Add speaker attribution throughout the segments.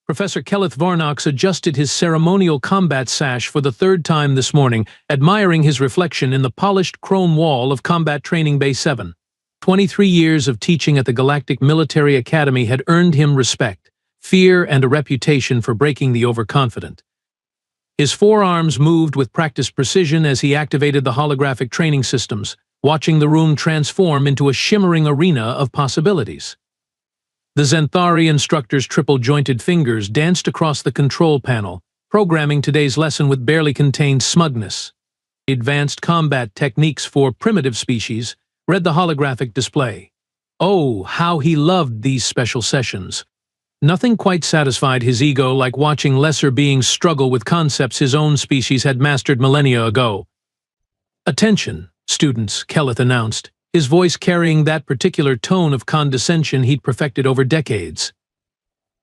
Speaker 1: Professor Kelleth Varnox adjusted his ceremonial combat sash for the third time this morning, admiring his reflection in the polished chrome wall of Combat Training Bay 7. 23 years of teaching at the Galactic Military Academy had earned him respect, fear, and a reputation for breaking the overconfident. His forearms moved with practiced precision as he activated the holographic training systems, watching the room transform into a shimmering arena of possibilities. The Zenthari instructor's triple-jointed fingers danced across the control panel, programming today's lesson with barely contained smugness. Advanced combat techniques for primitive species, read the holographic display. Oh, how he loved these special sessions. Nothing quite satisfied his ego like watching lesser beings struggle with concepts his own species had mastered millennia ago. "Attention, students," Kelleth announced, his voice carrying that particular tone of condescension he'd perfected over decades.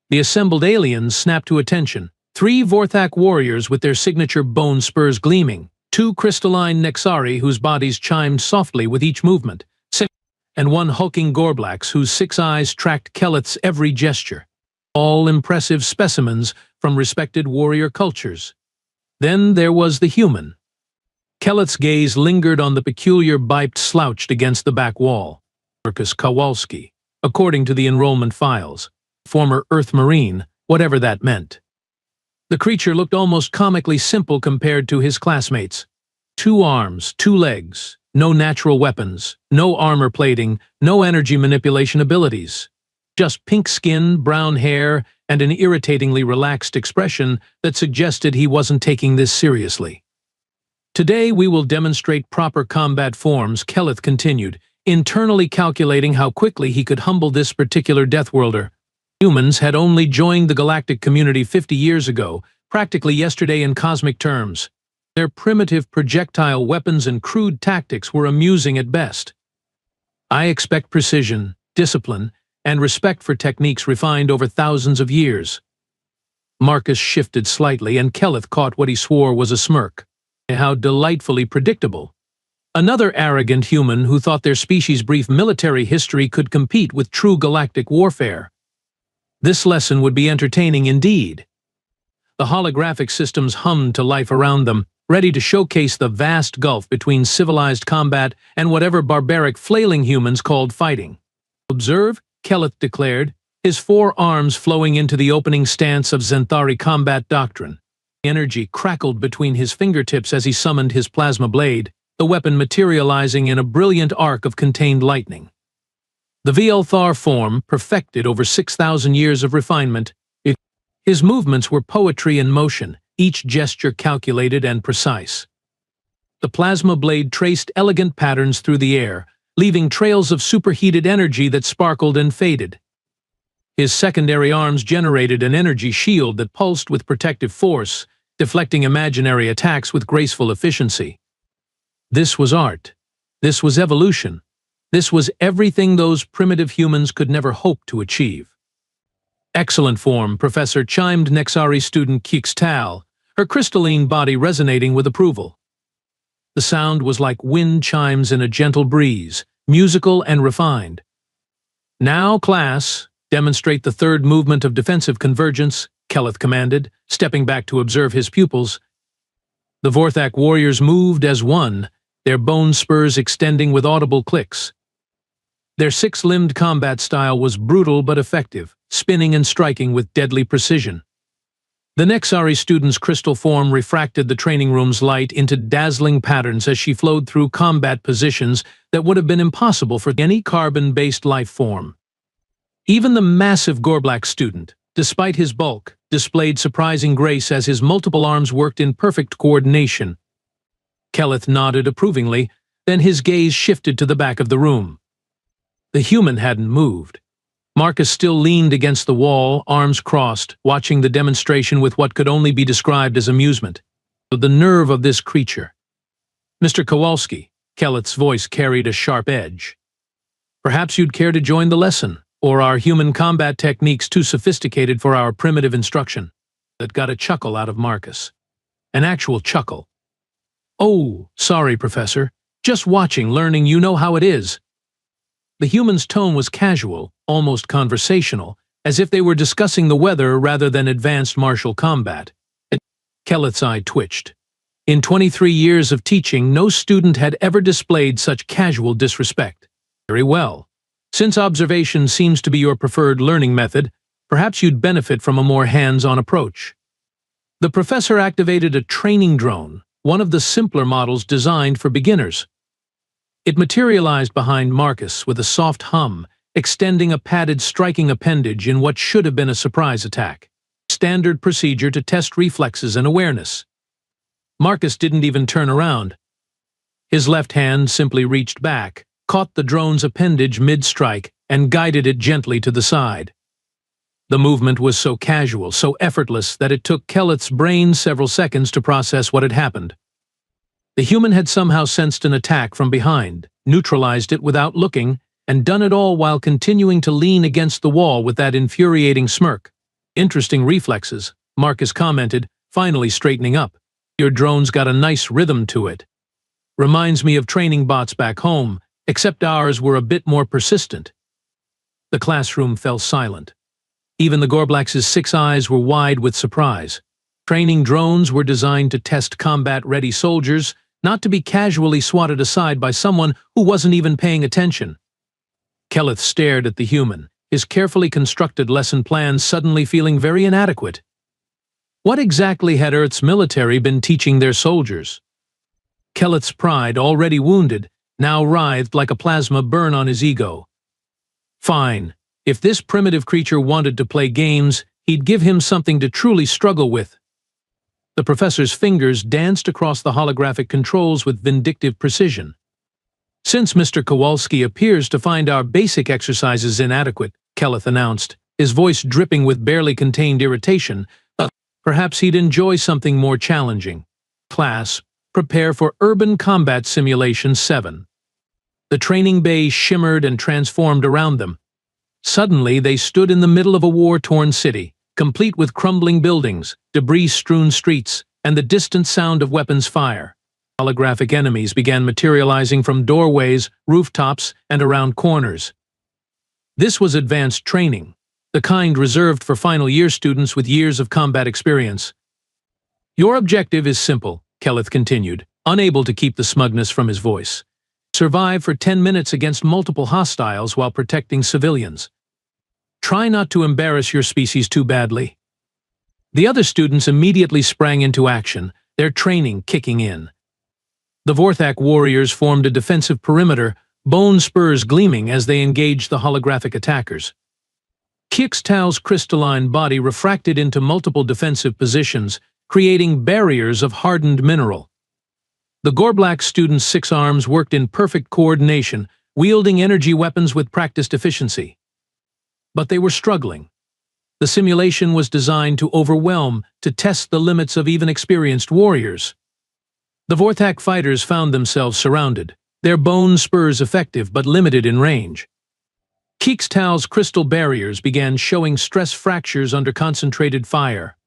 Speaker 1: The assembled aliens snapped to attention. 3 Vorthak warriors with their signature bone spurs gleaming, 2 crystalline Nexari whose bodies chimed softly with each movement, and 1 hulking Gorblax whose 6 eyes tracked Kelleth's every gesture. All impressive specimens from respected warrior cultures. Then there was the human. Kelleth's gaze lingered on the peculiar biped slouched against the back wall. Marcus Kowalski, according to the enrollment files. Former Earth Marine, whatever that meant. The creature looked almost comically simple compared to his classmates. 2 arms, 2 legs, no natural weapons, no armor plating, no energy manipulation abilities. Just pink skin, brown hair, and an irritatingly relaxed expression that suggested he wasn't taking this seriously. "Today we will demonstrate proper combat forms," Kelleth continued, internally calculating how quickly he could humble this particular Deathworlder. Humans had only joined the galactic community 50 years ago, practically yesterday in cosmic terms. Their primitive projectile weapons and crude tactics were amusing at best. "I expect precision, discipline, and respect for techniques refined over thousands of years." Marcus shifted slightly, and Kelleth caught what he swore was a smirk. How delightfully predictable. Another arrogant human who thought their species' brief military history could compete with true galactic warfare. This lesson would be entertaining indeed. The holographic systems hummed to life around them, ready to showcase the vast gulf between civilized combat and whatever barbaric flailing humans called fighting. "Observe," Kelleth declared, his 4 arms flowing into the opening stance of Zenthari combat doctrine. Energy crackled between his fingertips as he summoned his plasma blade, the weapon materializing in a brilliant arc of contained lightning. The Vielthar form, perfected over 6,000 years of refinement, his movements were poetry in motion, each gesture calculated and precise. The plasma blade traced elegant patterns through the air, leaving trails of superheated energy that sparkled and faded. His secondary arms generated an energy shield that pulsed with protective force, deflecting imaginary attacks with graceful efficiency. This was art. This was evolution. This was everything those primitive humans could never hope to achieve. "Excellent form," Professor chimed Nexari student Kixtal, her crystalline body resonating with approval. The sound was like wind chimes in a gentle breeze, musical and refined. "Now, class, demonstrate the 3rd movement of defensive convergence," Kelleth commanded, stepping back to observe his pupils. The Vorthak warriors moved as one, their bone spurs extending with audible clicks. Their 6-limbed combat style was brutal but effective, spinning and striking with deadly precision. The Nexari student's crystal form refracted the training room's light into dazzling patterns as she flowed through combat positions that would have been impossible for any carbon-based life form. Even the massive Gorblax student, despite his bulk, displayed surprising grace as his multiple arms worked in perfect coordination. Kelleth nodded approvingly, then his gaze shifted to the back of the room. The human hadn't moved. Marcus still leaned against the wall, arms crossed, watching the demonstration with what could only be described as amusement. The nerve of this creature. "Mr. Kowalski," Kelleth's voice carried a sharp edge. "Perhaps you'd care to join the lesson, or are human combat techniques too sophisticated for our primitive instruction?" That got a chuckle out of Marcus. An actual chuckle. "Oh, sorry, Professor. Just watching, learning, you know how it is." The human's tone was casual, almost conversational, as if they were discussing the weather rather than advanced martial combat. Kelleth's eye twitched. In 23 years of teaching, no student had ever displayed such casual disrespect. Very well. Since observation seems to be your preferred learning method, perhaps you'd benefit from a more hands-on approach. The professor activated a training drone, one of the simpler models designed for beginners. It materialized behind Marcus with a soft hum, extending a padded striking appendage in what should have been a surprise attack. Standard procedure to test reflexes and awareness. Marcus didn't even turn around. His left hand simply reached back, caught the drone's appendage mid-strike, and guided it gently to the side. The movement was so casual, so effortless, that it took Kelleth's brain several seconds to process what had happened. The human had somehow sensed an attack from behind, neutralized it without looking, and done it all while continuing to lean against the wall with that infuriating smirk. Interesting reflexes, Marcus commented, finally straightening up. Your drone's got a nice rhythm to it. Reminds me of training bots back home, except ours were a bit more persistent. The classroom fell silent. Even the Gorblax's 6 eyes were wide with surprise. Training drones were designed to test combat-ready soldiers, not to be casually swatted aside by someone who wasn't even paying attention. Kelleth stared at the human, his carefully constructed lesson plan suddenly feeling very inadequate. What exactly had Earth's military been teaching their soldiers? Kelleth's pride, already wounded, now writhed like a plasma burn on his ego. Fine. If this primitive creature wanted to play games, he'd give him something to truly struggle with. The professor's fingers danced across the holographic controls with vindictive precision. Since Mr. Kowalski appears to find our basic exercises inadequate, Kelleth announced, his voice dripping with barely contained irritation, perhaps he'd enjoy something more challenging. Class, prepare for Urban Combat Simulation 7. The training bay shimmered and transformed around them. Suddenly, they stood in the middle of a war-torn city, complete with crumbling buildings, debris-strewn streets, and the distant sound of weapons fire. Holographic enemies began materializing from doorways, rooftops, and around corners. This was advanced training, the kind reserved for final-year students with years of combat experience. Your objective is simple, Kelleth continued, unable to keep the smugness from his voice. Survive for 10 minutes against multiple hostiles while protecting civilians. Try not to embarrass your species too badly. The other students immediately sprang into action, their training kicking in. The Vorthak warriors formed a defensive perimeter, bone spurs gleaming as they engaged the holographic attackers. Kixtal's crystalline body refracted into multiple defensive positions, creating barriers of hardened mineral. The Gorblax students' 6 arms worked in perfect coordination, wielding energy weapons with practiced efficiency. But they were struggling. The simulation was designed to overwhelm, to test the limits of even experienced warriors. The Vorthak fighters found themselves surrounded, their bone spurs effective but limited in range. Kixtal's crystal barriers began showing stress fractures under concentrated fire.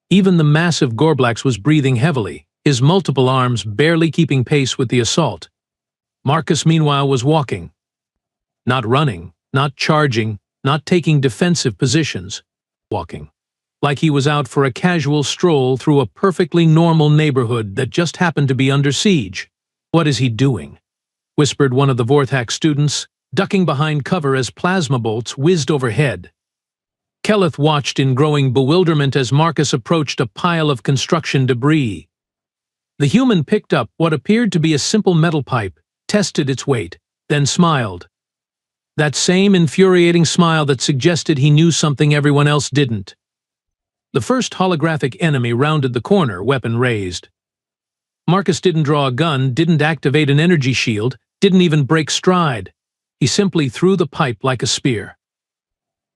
Speaker 1: Even the massive Gorblax was breathing heavily, his multiple arms barely keeping pace with the assault. Marcus, meanwhile, was walking. Not running, not charging, not taking defensive positions. Walking. Like he was out for a casual stroll through a perfectly normal neighborhood that just happened to be under siege. "What is he doing?" whispered one of the Vorthak students, ducking behind cover as plasma bolts whizzed overhead. Kelleth watched in growing bewilderment as Marcus approached a pile of construction debris. The human picked up what appeared to be a simple metal pipe, tested its weight, then smiled. That same infuriating smile that suggested he knew something everyone else didn't. The first holographic enemy rounded the corner, weapon raised. Marcus didn't draw a gun, didn't activate an energy shield, didn't even break stride. He simply threw the pipe like a spear.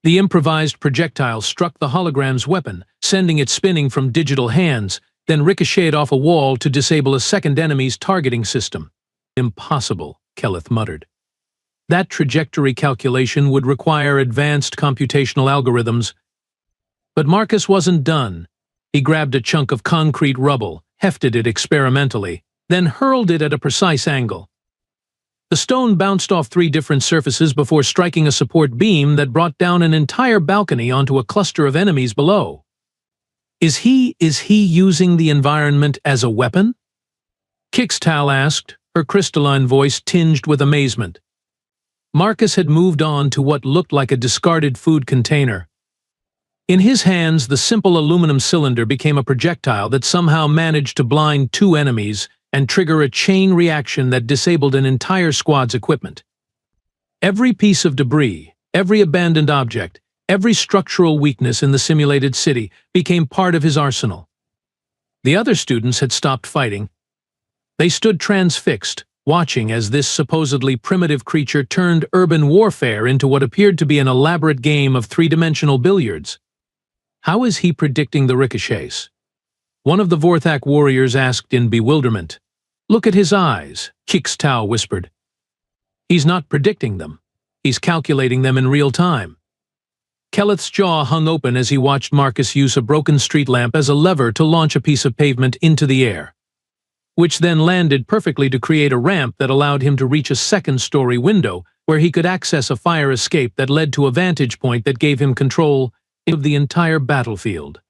Speaker 1: The improvised projectile struck the hologram's weapon, sending it spinning from digital hands, then ricocheted off a wall to disable a second enemy's targeting system. "Impossible," Kelleth muttered. That trajectory calculation would require advanced computational algorithms. But Marcus wasn't done. He grabbed a chunk of concrete rubble, hefted it experimentally, then hurled it at a precise angle. The stone bounced off 3 different surfaces before striking a support beam that brought down an entire balcony onto a cluster of enemies below. Is he using the environment as a weapon? Kixtal asked, her crystalline voice tinged with amazement. Marcus had moved on to what looked like a discarded food container. In his hands, the simple aluminum cylinder became a projectile that somehow managed to blind 2 enemies and trigger a chain reaction that disabled an entire squad's equipment. Every piece of debris, every abandoned object, every structural weakness in the simulated city became part of his arsenal. The other students had stopped fighting. They stood transfixed, watching as this supposedly primitive creature turned urban warfare into what appeared to be an elaborate game of 3-dimensional billiards. How is he predicting the ricochets? One of the Vorthak warriors asked in bewilderment. Look at his eyes, Kixtal whispered. He's not predicting them. He's calculating them in real time. Keleth's jaw hung open as he watched Marcus use a broken street lamp as a lever to launch a piece of pavement into the air, which then landed perfectly to create a ramp that allowed him to reach a 2nd-story window where he could access a fire escape that led to a vantage point that gave him control of the entire battlefield.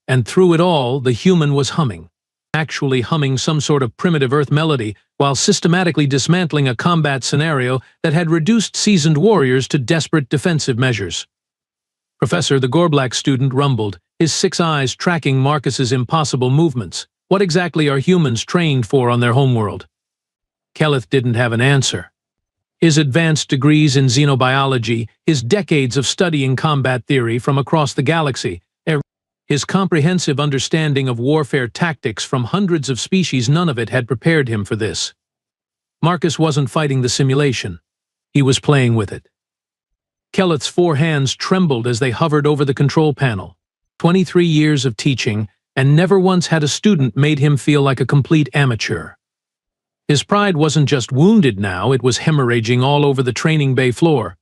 Speaker 1: And through it all, the human was humming, actually humming some sort of primitive Earth melody while systematically dismantling a combat scenario that had reduced seasoned warriors to desperate defensive measures. Professor, the Gorblack student, rumbled, his 6 eyes tracking Marcus's impossible movements. What exactly are humans trained for on their homeworld? Keleth didn't have an answer. His advanced degrees in xenobiology, his decades of studying combat theory from across the galaxy, his comprehensive understanding of warfare tactics from hundreds of species, none of it had prepared him for this. Marcus wasn't fighting the simulation. He was playing with it. Keleth's 4 hands trembled as they hovered over the control panel. 23 years of teaching, and never once had a student made him feel like a complete amateur. His pride wasn't just wounded now, it was hemorrhaging all over the training bay floor.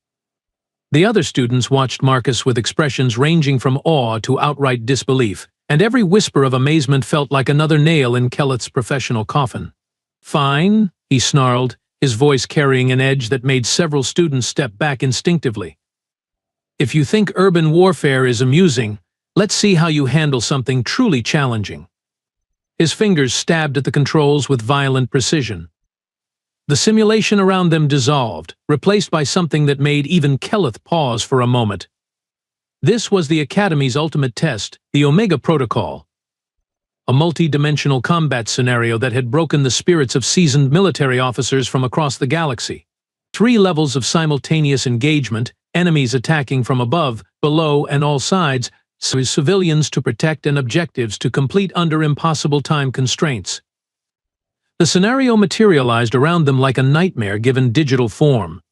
Speaker 1: The other students watched Marcus with expressions ranging from awe to outright disbelief, and every whisper of amazement felt like another nail in Keleth's professional coffin. Fine, he snarled, his voice carrying an edge that made several students step back instinctively. If you think urban warfare is amusing, let's see how you handle something truly challenging. His fingers stabbed at the controls with violent precision. The simulation around them dissolved, replaced by something that made even Keleth pause for a moment. This was the Academy's ultimate test, the Omega Protocol. A multi-dimensional combat scenario that had broken the spirits of seasoned military officers from across the galaxy. 3 levels of simultaneous engagement, enemies attacking from above, below, and all sides, civilians to protect and objectives to complete under impossible time constraints. The scenario materialized around them like a nightmare given digital form.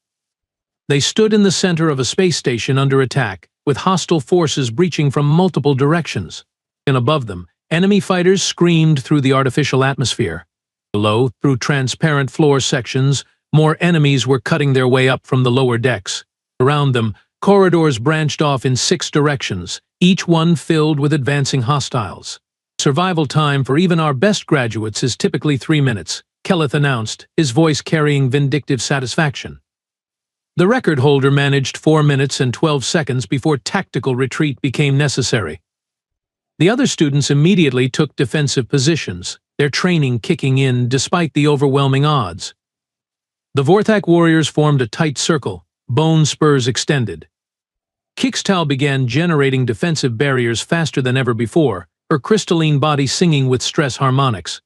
Speaker 1: They stood in the center of a space station under attack, with hostile forces breaching from multiple directions. And above them, enemy fighters screamed through the artificial atmosphere. Below, through transparent floor sections, more enemies were cutting their way up from the lower decks. Around them, corridors branched off in 6 directions, each one filled with advancing hostiles. Survival time for even our best graduates is typically 3 minutes, Keleth announced, his voice carrying vindictive satisfaction. The record holder managed 4 minutes and 12 seconds before tactical retreat became necessary. The other students immediately took defensive positions, their training kicking in despite the overwhelming odds. The Vorthak warriors formed a tight circle, bone spurs extended. Kixtal began generating defensive barriers faster than ever before, her crystalline body singing with stress harmonics.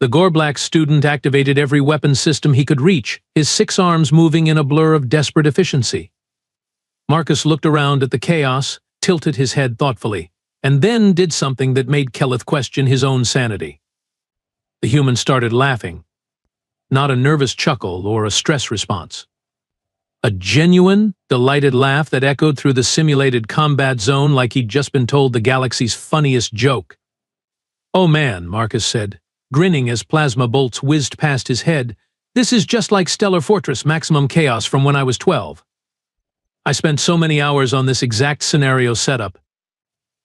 Speaker 1: The Gorblack student activated every weapon system he could reach, his 6 arms moving in a blur of desperate efficiency. Marcus looked around at the chaos, tilted his head thoughtfully, and then did something that made Keleth question his own sanity. The human started laughing. Not a nervous chuckle or a stress response. A genuine, delighted laugh that echoed through the simulated combat zone like he'd just been told the galaxy's funniest joke. "Oh man," Marcus said, grinning as plasma bolts whizzed past his head, "this is just like Stellar Fortress Maximum Chaos from when I was 12. I spent so many hours on this exact scenario setup."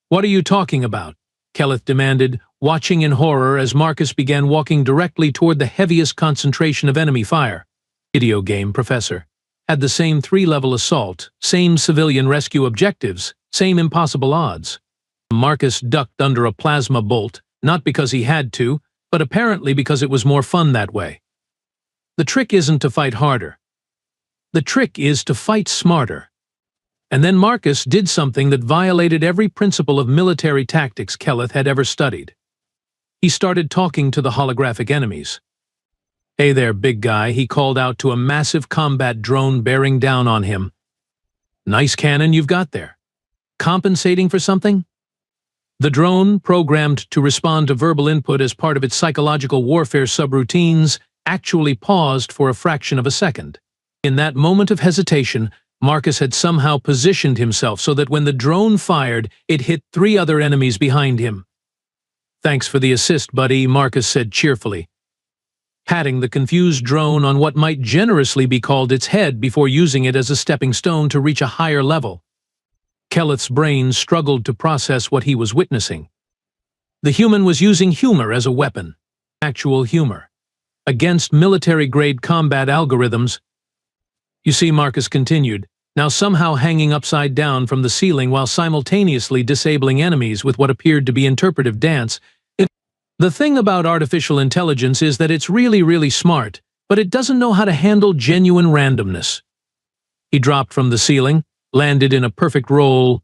Speaker 1: "What are you talking about?" Keleth demanded, watching in horror as Marcus began walking directly toward the heaviest concentration of enemy fire. Video game, Professor. Had the same 3-level assault, same civilian rescue objectives, same impossible odds. Marcus ducked under a plasma bolt, not because he had to, but apparently because it was more fun that way. The trick isn't to fight harder. The trick is to fight smarter. And then Marcus did something that violated every principle of military tactics Kelleth had ever studied. He started talking to the holographic enemies. "Hey there, big guy," he called out to a massive combat drone bearing down on him. "Nice cannon you've got there. Compensating for something?" The drone, programmed to respond to verbal input as part of its psychological warfare subroutines, actually paused for a fraction of a second. In that moment of hesitation, Marcus had somehow positioned himself so that when the drone fired, it hit 3 other enemies behind him. "Thanks for the assist, buddy," Marcus said cheerfully, patting the confused drone on what might generously be called its head before using it as a stepping stone to reach a higher level. Kelleth's brain struggled to process what he was witnessing. The human was using humor as a weapon, actual humor, against military-grade combat algorithms. "You see," Marcus continued, now somehow hanging upside down from the ceiling while simultaneously disabling enemies with what appeared to be interpretive dance. "The thing about artificial intelligence is that it's really, really smart, but it doesn't know how to handle genuine randomness." He dropped from the ceiling, landed in a perfect roll,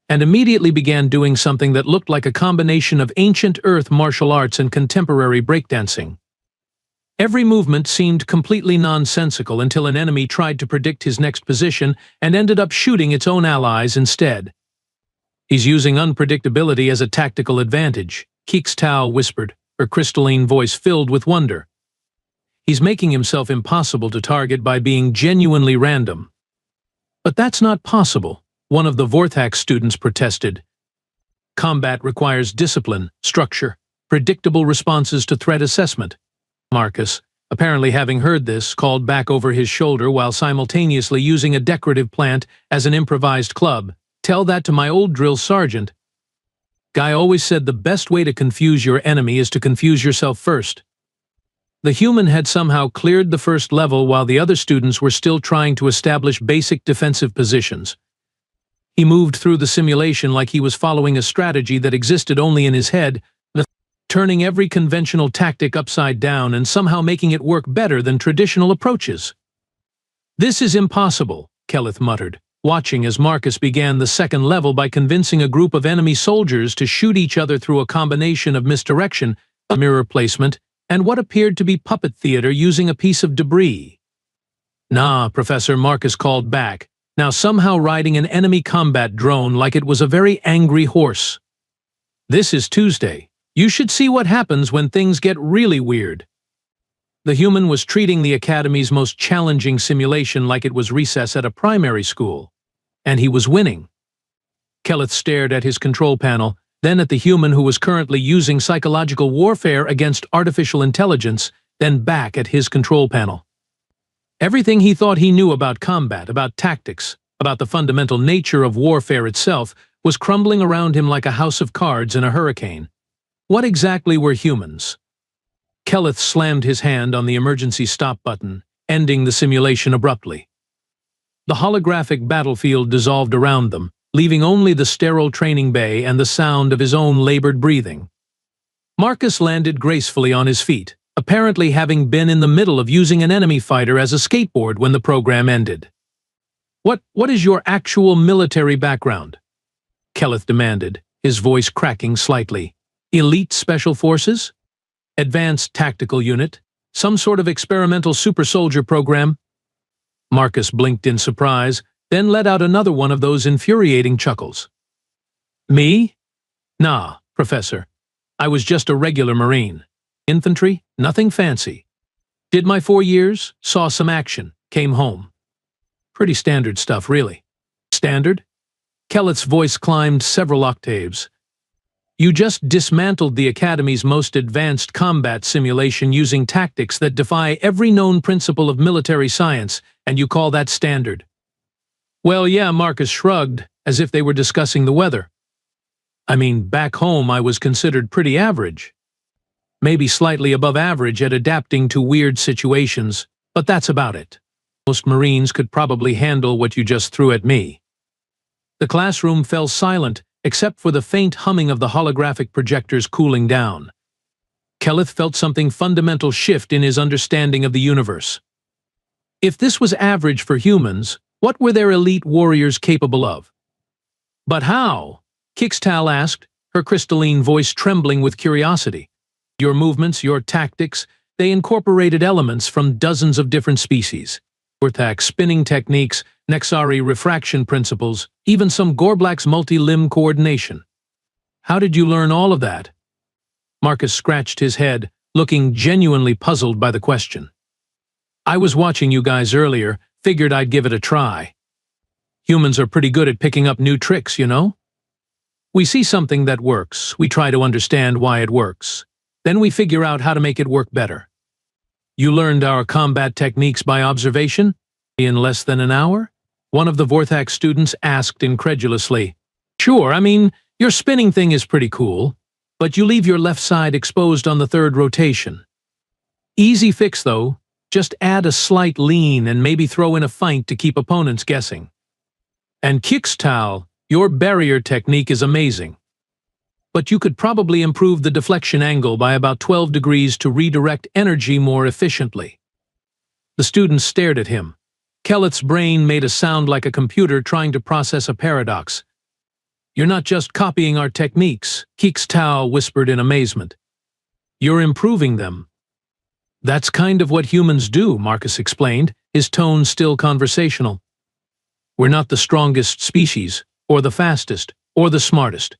Speaker 1: and immediately began doing something that looked like a combination of ancient Earth martial arts and contemporary breakdancing. Every movement seemed completely nonsensical until an enemy tried to predict his next position and ended up shooting its own allies instead. "He's using unpredictability as a tactical advantage," Keekstau whispered, her crystalline voice filled with wonder. "He's making himself impossible to target by being genuinely random." "But that's not possible," one of the Vorthax students protested. "Combat requires discipline, structure, predictable responses to threat assessment." Marcus, apparently having heard this, called back over his shoulder while simultaneously using a decorative plant as an improvised club. "Tell that to my old drill sergeant. Guy always said the best way to confuse your enemy is to confuse yourself first." The human had somehow cleared the first level while the other students were still trying to establish basic defensive positions. He moved through the simulation like he was following a strategy that existed only in his head, turning every conventional tactic upside down and somehow making it work better than traditional approaches. "This is impossible," Kelleth muttered, watching as Marcus began the second level by convincing a group of enemy soldiers to shoot each other through a combination of misdirection, mirror placement, and what appeared to be puppet theater using a piece of debris. "Nah, Professor," Marcus called back, now somehow riding an enemy combat drone like it was a very angry horse. "This is Tuesday. You should see what happens when things get really weird." The human was treating the Academy's most challenging simulation like it was recess at a primary school. And he was winning. Kelleth stared at his control panel, then at the human who was currently using psychological warfare against artificial intelligence, then back at his control panel. Everything he thought he knew about combat, about tactics, about the fundamental nature of warfare itself, was crumbling around him like a house of cards in a hurricane. What exactly were humans? Kelleth slammed his hand on the emergency stop button, ending the simulation abruptly. The holographic battlefield dissolved around them, leaving only the sterile training bay and the sound of his own labored breathing. Marcus landed gracefully on his feet, apparently having been in the middle of using an enemy fighter as a skateboard when the program ended. What is your actual military background?" Kelleth demanded, his voice cracking slightly. "Elite Special Forces? Advanced Tactical Unit? Some sort of experimental super soldier program?" Marcus blinked in surprise, then let out another one of those infuriating chuckles. "Me? Nah, Professor. I was just a regular Marine. Infantry, nothing fancy. Did my 4 years, saw some action, came home. Pretty standard stuff, really." "Standard?" Kelleth's voice climbed several octaves. "You just dismantled the Academy's most advanced combat simulation using tactics that defy every known principle of military science, and you call that standard?" "Well, yeah," Marcus shrugged, as if they were discussing the weather. "I mean, back home I was considered pretty average. Maybe slightly above average at adapting to weird situations. But that's about it. Most Marines could probably handle what you just threw at me. The classroom fell silent, except for the faint humming of the holographic projectors cooling down. Kelleth felt something fundamental shift in his understanding of the universe. If this was average for humans, what were their elite warriors capable of? But how? Kixtal asked, her crystalline voice trembling with curiosity. Your movements, your tactics, they incorporated elements from dozens of different species. Vortex spinning techniques, Nexari refraction principles, even some Gorblack's multi-limb coordination. How did you learn all of that? Marcus scratched his head, looking genuinely puzzled by the question. I was watching you guys earlier, figured I'd give it a try. Humans are pretty good at picking up new tricks, you know? We see something that works, we try to understand why it works. Then we figure out how to make it work better. You learned our combat techniques by observation? In less than an hour? One of the Vortex students asked incredulously. Sure, I mean, your spinning thing is pretty cool, but you leave your left side exposed on the third rotation. Easy fix though, just add a slight lean and maybe throw in a feint to keep opponents guessing. And Kixtal, your barrier technique is amazing. But you could probably improve the deflection angle by about 12 degrees to redirect energy more efficiently. The students stared at him. Kelleth's brain made a sound like a computer trying to process a paradox. You're not just copying our techniques, Kixtal whispered in amazement. You're improving them. That's kind of what humans do, Marcus explained, his tone still conversational. We're not the strongest species, or the fastest, or the smartest.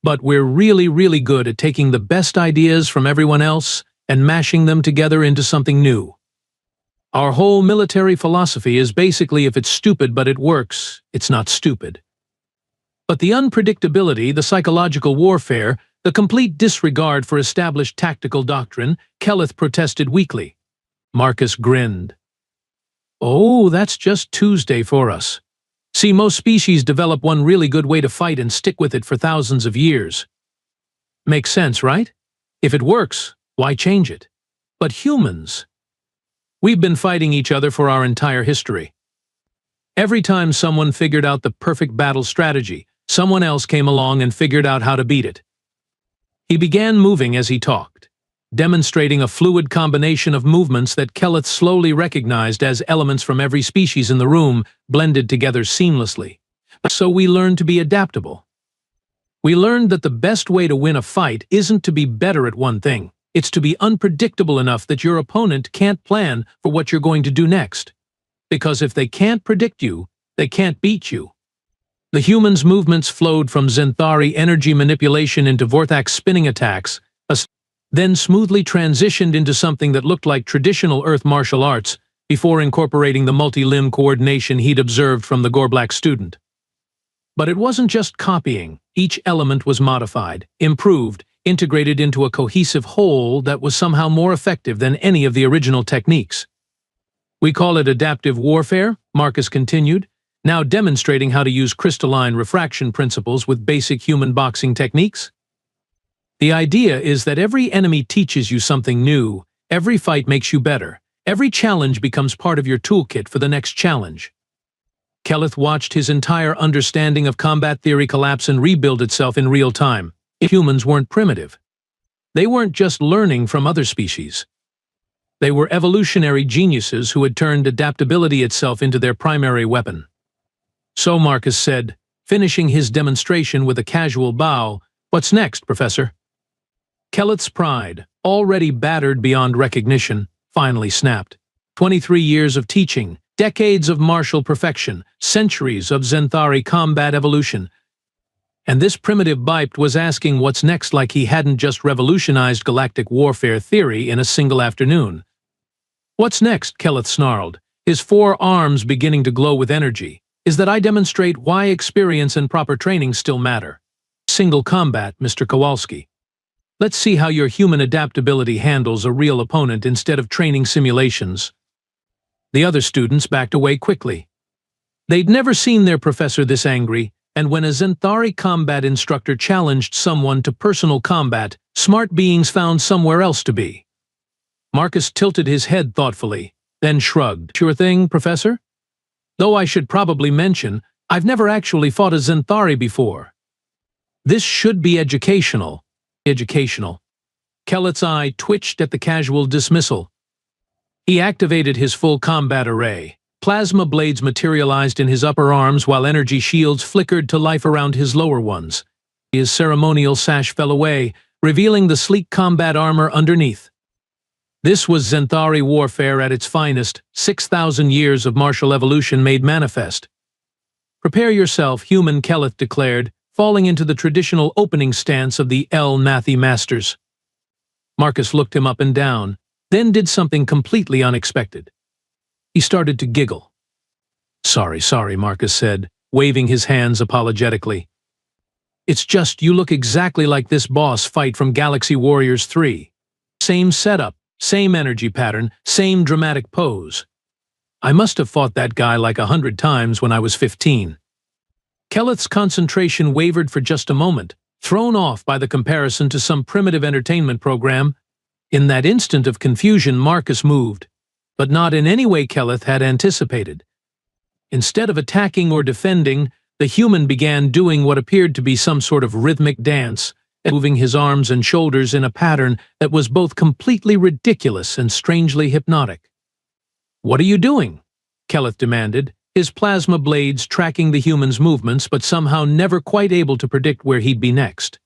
Speaker 1: But we're really, really good at taking the best ideas from everyone else and mashing them together into something new. Our whole military philosophy is basically if it's stupid but it works, it's not stupid. But the unpredictability, the psychological warfare, the complete disregard for established tactical doctrine, Kelleth protested weakly. Marcus grinned. Oh, that's just Tuesday for us. See, most species develop one really good way to fight and stick with it for thousands of years. Makes sense, right? If it works, why change it? But humans, we've been fighting each other for our entire history. Every time someone figured out the perfect battle strategy, someone else came along and figured out how to beat it. He began moving as he talked, demonstrating a fluid combination of movements that Kelleth slowly recognized as elements from every species in the room blended together seamlessly. So we learned to be adaptable. We learned that the best way to win a fight isn't to be better at one thing, it's to be unpredictable enough that your opponent can't plan for what you're going to do next. Because if they can't predict you, they can't beat you. The humans' movements flowed from Zenthari energy manipulation into Vortex spinning attacks, then smoothly transitioned into something that looked like traditional Earth martial arts before incorporating the multi-limb coordination he'd observed from the Gorblack student. But it wasn't just copying. Each element was modified, improved, integrated into a cohesive whole that was somehow more effective than any of the original techniques. We call it adaptive warfare, Marcus continued, now demonstrating how to use crystalline refraction principles with basic human boxing techniques. The idea is that every enemy teaches you something new, every fight makes you better, every challenge becomes part of your toolkit for the next challenge. Kelleth watched his entire understanding of combat theory collapse and rebuild itself in real time. Humans weren't primitive. They weren't just learning from other species. They were evolutionary geniuses who had turned adaptability itself into their primary weapon. So Marcus said, finishing his demonstration with a casual bow, "What's next, Professor?" Kelleth's pride, already battered beyond recognition, finally snapped. 23 years of teaching, decades of martial perfection, centuries of Zenthari combat evolution. And this primitive biped was asking what's next like he hadn't just revolutionized galactic warfare theory in a single afternoon. What's next, Kelleth snarled, his 4 arms beginning to glow with energy, is that I demonstrate why experience and proper training still matter. Single combat, Mr. Kowalski. Let's see how your human adaptability handles a real opponent instead of training simulations. The other students backed away quickly. They'd never seen their professor this angry, and when a Zenthari combat instructor challenged someone to personal combat, smart beings found somewhere else to be. Marcus tilted his head thoughtfully, then shrugged. Sure thing, Professor? Though I should probably mention, I've never actually fought a Zenthari before. This should be educational. Educational. Kellett's eye twitched at the casual dismissal. He activated his full combat array. Plasma blades materialized in his upper arms while energy shields flickered to life around his lower ones. His ceremonial sash fell away, revealing the sleek combat armor underneath. This was Zenthari warfare at its finest, 6,000 years of martial evolution made manifest. Prepare yourself, human, Kellett declared, falling into the traditional opening stance of the El Nathi Masters. Marcus looked him up and down, then did something completely unexpected. He started to giggle. Sorry, Marcus said, waving his hands apologetically. It's just you look exactly like this boss fight from Galaxy Warriors 3. Same setup, same energy pattern, same dramatic pose. I must have fought that guy like 100 times when I was 15. Kellett's concentration wavered for just a moment, thrown off by the comparison to some primitive entertainment program. In that instant of confusion, Marcus moved, but not in any way Kellett had anticipated. Instead of attacking or defending, the human began doing what appeared to be some sort of rhythmic dance, moving his arms and shoulders in a pattern that was both completely ridiculous and strangely hypnotic. "What are you doing?" Kellett demanded, his plasma blades tracking the human's movements but somehow never quite able to predict where he'd be next.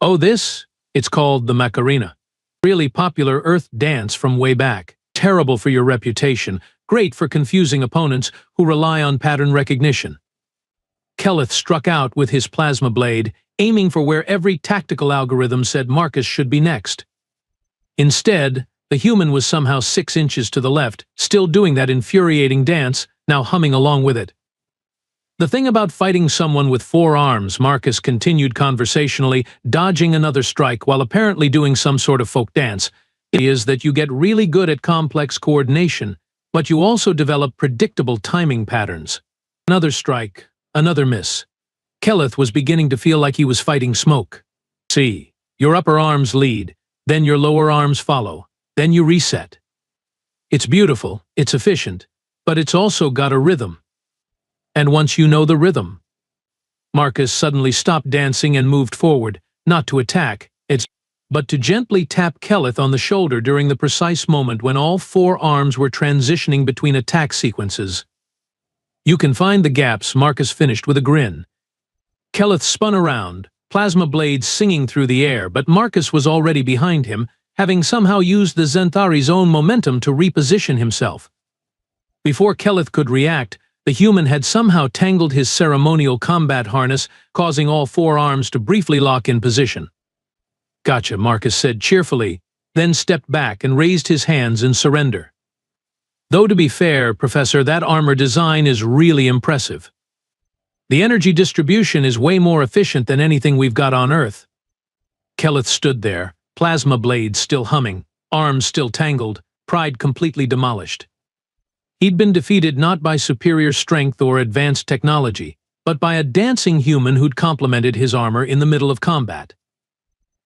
Speaker 1: "Oh, it's called the Macarena. Really popular Earth dance from way back. Terrible for your reputation, great for confusing opponents who rely on pattern recognition." Kellett struck out with his plasma blade, aiming for where every tactical algorithm said Marcus should be next. Instead, the human was somehow 6 inches to the left, still doing that infuriating dance, now humming along with it. "The thing about fighting someone with 4 arms," Marcus continued conversationally, dodging another strike while apparently doing some sort of folk dance, "is that you get really good at complex coordination, but you also develop predictable timing patterns." Another strike, another miss. Kellett was beginning to feel like he was fighting smoke. "See, your upper arms lead, then your lower arms follow, then you reset. It's beautiful, it's efficient, but it's also got a rhythm. And once you know the rhythm..." Marcus suddenly stopped dancing and moved forward, not to attack, but to gently tap Kellett on the shoulder during the precise moment when all 4 arms were transitioning between attack sequences. "You can find the gaps," Marcus finished with a grin. Kellett spun around, plasma blades singing through the air, but Marcus was already behind him, having somehow used the Zenthari's own momentum to reposition himself. Before Kellett could react, the human had somehow tangled his ceremonial combat harness, causing all 4 arms to briefly lock in position. "Gotcha," Marcus said cheerfully, then stepped back and raised his hands in surrender. "Though to be fair, Professor, that armor design is really impressive. The energy distribution is way more efficient than anything we've got on Earth." Kellett stood there, plasma blades still humming, arms still tangled, pride completely demolished. He'd been defeated not by superior strength or advanced technology, but by a dancing human who'd complemented his armor in the middle of combat.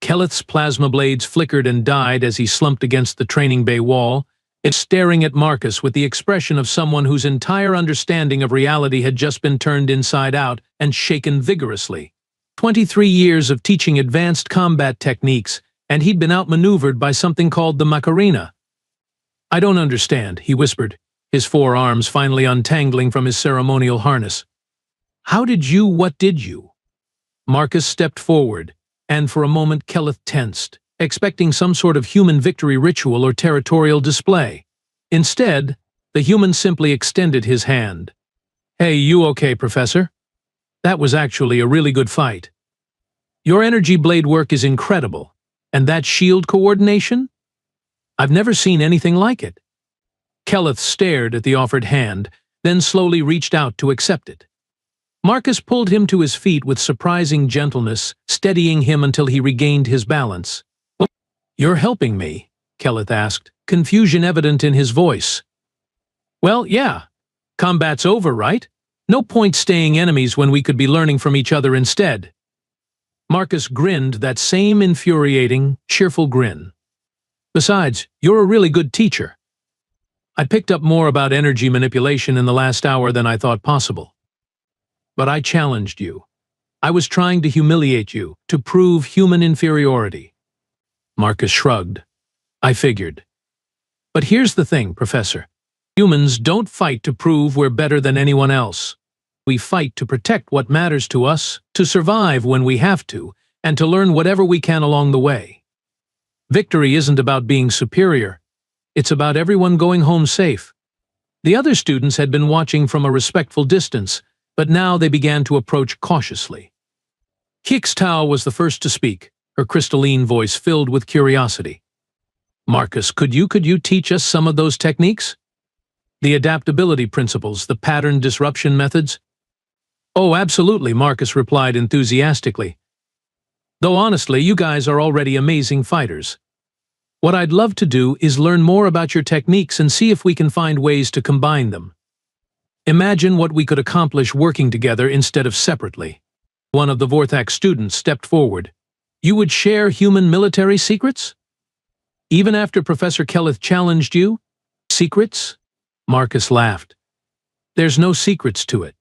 Speaker 1: Kellett's plasma blades flickered and died as he slumped against the training bay wall, staring at Marcus with the expression of someone whose entire understanding of reality had just been turned inside out and shaken vigorously. 23 years of teaching advanced combat techniques, and he'd been outmaneuvered by something called the Macarena. "I don't understand," he whispered, his 4 arms finally untangling from his ceremonial harness. What did you?" Marcus stepped forward, and for a moment Kellett tensed, expecting some sort of human victory ritual or territorial display. Instead, the human simply extended his hand. "Hey, you okay, Professor? That was actually a really good fight. Your energy blade work is incredible, and that shield coordination? I've never seen anything like it." Kellett stared at the offered hand, then slowly reached out to accept it. Marcus pulled him to his feet with surprising gentleness, steadying him until he regained his balance. "You're helping me?" Kellett asked, confusion evident in his voice. "Well, yeah. Combat's over, right? No point staying enemies when we could be learning from each other instead." Marcus grinned that same infuriating, cheerful grin. "Besides, you're a really good teacher." I picked up more about energy manipulation in the last hour than I thought possible. But I challenged you. I was trying to humiliate you, to prove human inferiority. Marcus shrugged. I figured. But here's the thing, Professor. Humans don't fight to prove we're better than anyone else. We fight to protect what matters to us, to survive when we have to, and to learn whatever we can along the way. Victory isn't about being superior. It's about everyone going home safe. The other students had been watching from a respectful distance, but now they began to approach cautiously. Hicks Tao was the first to speak, her crystalline voice filled with curiosity. Marcus, could you teach us some of those techniques? The adaptability principles, the pattern disruption methods? Oh, absolutely, Marcus replied enthusiastically. Though honestly, you guys are already amazing fighters. What I'd love to do is learn more about your techniques and see if we can find ways to combine them. Imagine what we could accomplish working together instead of separately. One of the Vorthak students stepped forward. You would share human military secrets? Even after Professor Kelleth challenged you? Secrets? Marcus laughed. There's no secrets to it.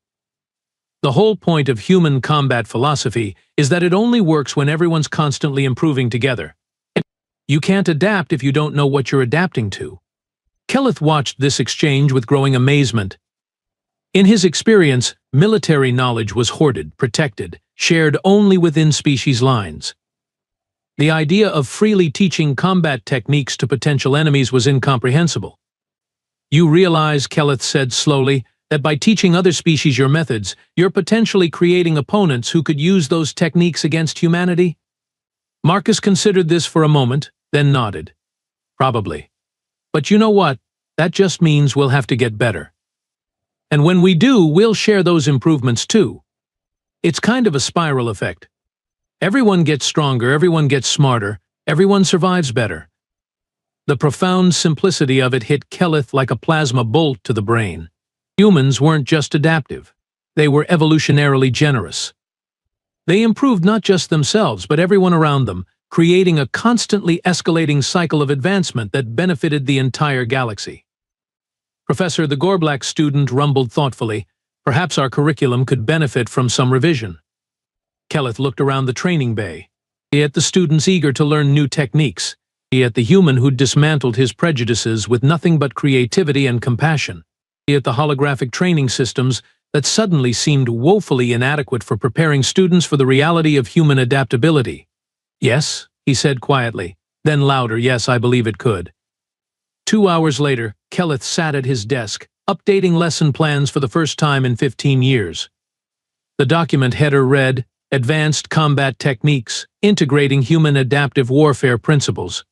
Speaker 1: The whole point of human combat philosophy is that it only works when everyone's constantly improving together. You can't adapt if you don't know what you're adapting to. Kelleth watched this exchange with growing amazement. In his experience, military knowledge was hoarded, protected, shared only within species lines. The idea of freely teaching combat techniques to potential enemies was incomprehensible. You realize, Kelleth said slowly, that by teaching other species your methods, you're potentially creating opponents who could use those techniques against humanity? Marcus considered this for a moment, then nodded. Probably. But you know what? That just means we'll have to get better. And when we do, we'll share those improvements too. It's kind of a spiral effect. Everyone gets stronger, everyone gets smarter, everyone survives better. The profound simplicity of it hit Kelleth like a plasma bolt to the brain. Humans weren't just adaptive. They were evolutionarily generous. They improved not just themselves, but everyone around them, creating a constantly escalating cycle of advancement that benefited the entire galaxy. Professor, the Gorblack student rumbled thoughtfully, perhaps our curriculum could benefit from some revision. Kelleth looked around the training bay. He at the students eager to learn new techniques. He at the human who'd dismantled his prejudices with nothing but creativity and compassion. He at the holographic training systems that suddenly seemed woefully inadequate for preparing students for the reality of human adaptability. Yes, he said quietly, then louder, yes, I believe it could. 2 hours later, Kelleth sat at his desk, updating lesson plans for the first time in 15 years. The document header read, Advanced Combat Techniques, Integrating Human Adaptive Warfare Principles.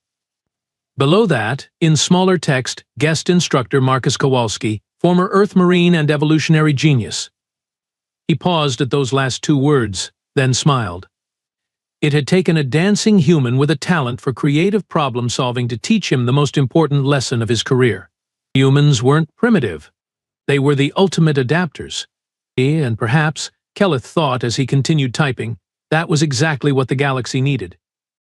Speaker 1: Below that, in smaller text, guest instructor Marcus Kowalski, former Earth Marine and evolutionary genius. He paused at those last 2 words, then smiled. It had taken a dancing human with a talent for creative problem-solving to teach him the most important lesson of his career. Humans weren't primitive. They were the ultimate adapters. And perhaps, Kelleth thought as he continued typing, that was exactly what the galaxy needed.